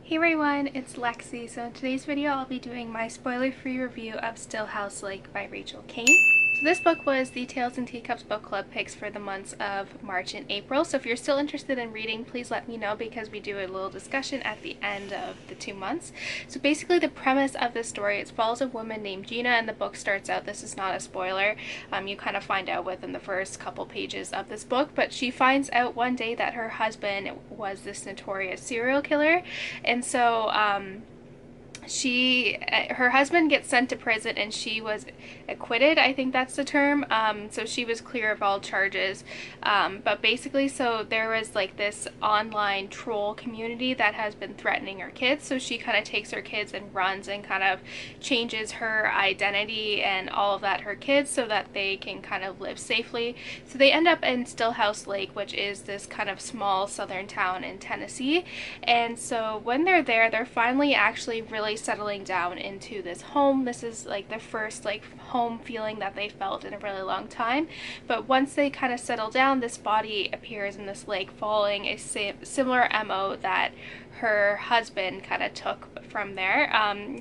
Hey everyone, it's Lexie. So in today's video I'll be doing my spoiler-free review of Stillhouse Lake by Rachel Cain. So this book was the Tales and Teacups book club picks for the months of March and April. So if you're still interested in reading, please let me know because we do a little discussion at the end of the 2 months. So basically the premise of this story, it follows a woman named Gina, and the book starts out, this is not a spoiler, you kind of find out within the first couple pages of this book, but she finds out one day that her husband was this notorious serial killer. And so her husband gets sent to prison and she was acquitted, I think that's the term. So she was clear of all charges. But basically, so there was like this online troll community that has been threatening her kids. So she kind of takes her kids and runs and kind of changes her identity and all of that, her kids, so that they can kind of live safely. So they end up in Stillhouse Lake, which is this kind of small southern town in Tennessee. And so when they're there, they're finally actually really settling down into this home. This is like the first like home feeling that they felt in a really long time. But once they kind of settle down, this body appears in this lake, following a similar MO that her husband kind of took from there.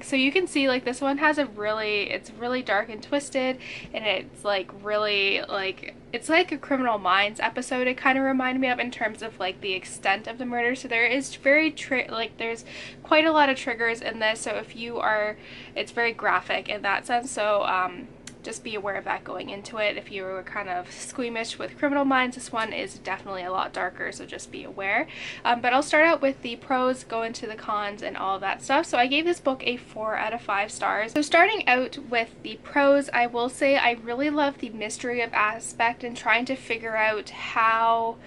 So you can see like this one has it's really dark and twisted, and it's like really like, it's like a Criminal Minds episode, it kind of reminded me of, in terms of like the extent of the murder. So there is there's quite a lot of triggers in this, so if you are, it's very graphic in that sense. So just be aware of that going into it. If you were kind of squeamish with Criminal Minds, this one is definitely a lot darker, so just be aware. But I'll start out with the pros, go into the cons and all of that stuff. So I gave this book a 4 out of 5 stars. So starting out with the pros, I will say I really love the mystery of aspect and trying to figure out how,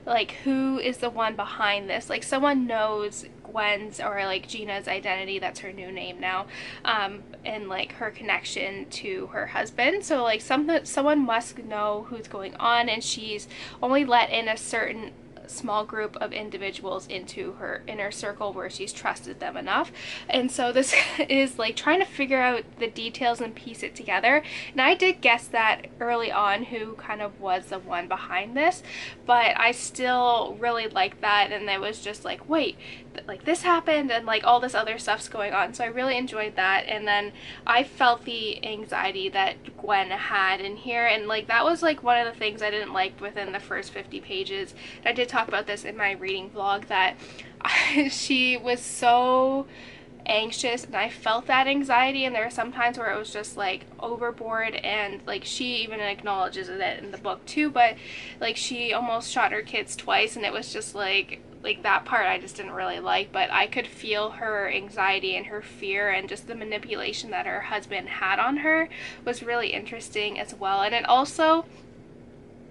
like, who is the one behind this. Like, someone knows Gwen's, or like Gina's identity, that's her new name now, and like her connection to her husband. So like someone must know who's going on, and she's only let in a certain small group of individuals into her inner circle where she's trusted them enough. And so this is like trying to figure out the details and piece it together. And I did guess that early on who kind of was the one behind this, but I still really liked that, and it was just like, wait, like this happened and like all this other stuff's going on. So I really enjoyed that. And then I felt the anxiety that Gwen had in here, and like that was like one of the things I didn't like within the first 50 pages. And I did talk about this in my reading vlog, that she was so anxious, and I felt that anxiety, and there were some times where it was just like overboard, and like she even acknowledges it in the book too, but like she almost shot her kids twice, and it was just like that part I just didn't really like. But I could feel her anxiety and her fear, and just the manipulation that her husband had on her was really interesting as well. And it also,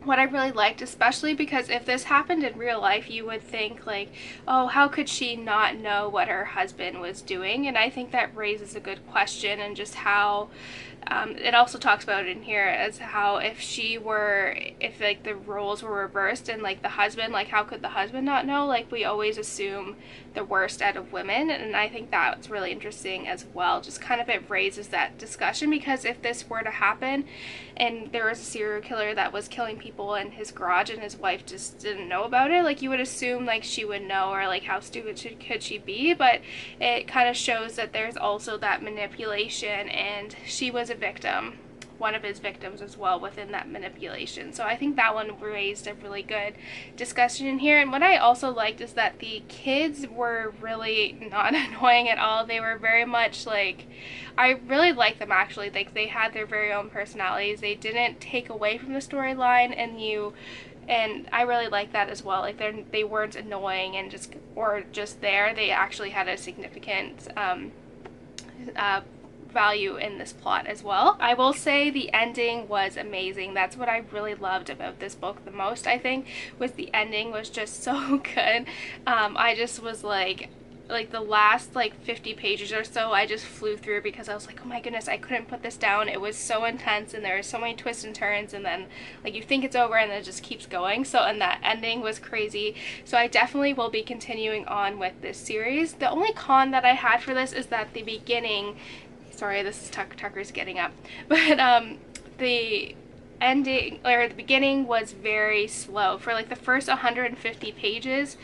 what I really liked, especially because if this happened in real life, you would think like, oh, how could she not know what her husband was doing? And I think that raises a good question, and just how it also talks about it in here as how if like the roles were reversed and like the husband, like how could the husband not know? Like we always assume the worst out of women, and I think that's really interesting as well. Just kind of, it raises that discussion, because if this were to happen and there was a serial killer that was killing people in his garage and his wife just didn't know about it, like you would assume like she would know, or like how stupid could she be? But it kind of shows that there's also that manipulation, and she was a victim, one of his victims as well, within that manipulation. So I think that one raised a really good discussion in here. And what I also liked is that the kids were really not annoying at all. They were very much like, I really liked them actually. Like they had their very own personalities. They didn't take away from the storyline, and I really like that as well. Like they weren't annoying and just there. They actually had a significant value in this plot as well. I will say the ending was amazing. That's what I really loved about this book the most, I think, was the ending was just so good. I just was like the last like 50 pages or so I just flew through, because I was like, oh my goodness, I couldn't put this down. It was so intense, and there were so many twists and turns, and then like you think it's over and then it just keeps going. So, and that ending was crazy. So I definitely will be continuing on with this series. The only con that I had for this is that the beginning, sorry, this is Tucker's getting up, but the ending, or the beginning, was very slow. For like the first 150 pages,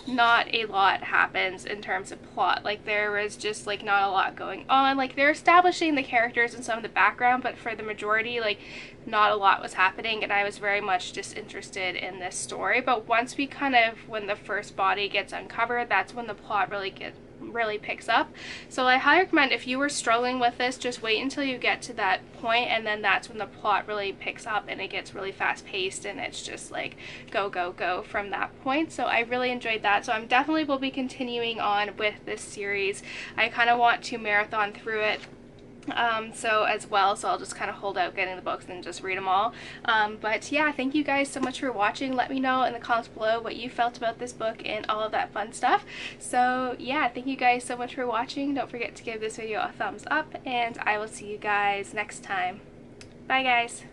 not a lot happens in terms of plot. Like there was just like not a lot going on. Like they're establishing the characters and some of the background, but for the majority, like not a lot was happening, and I was very much just interested in this story. But once we kind of, when the first body gets uncovered, that's when the plot really picks up. So I highly recommend, if you were struggling with this, just wait until you get to that point, and then that's when the plot really picks up and it gets really fast paced, and it's just like go go go from that point. So I really enjoyed that. So I'm definitely will be continuing on with this series. I kind of want to marathon through it so as well, so I'll just kind of hold out getting the books and just read them all. But yeah, thank you guys so much for watching. Let me know in the comments below what you felt about this book and all of that fun stuff. So yeah, thank you guys so much for watching. Don't forget to give this video a thumbs up, and I will see you guys next time. Bye guys.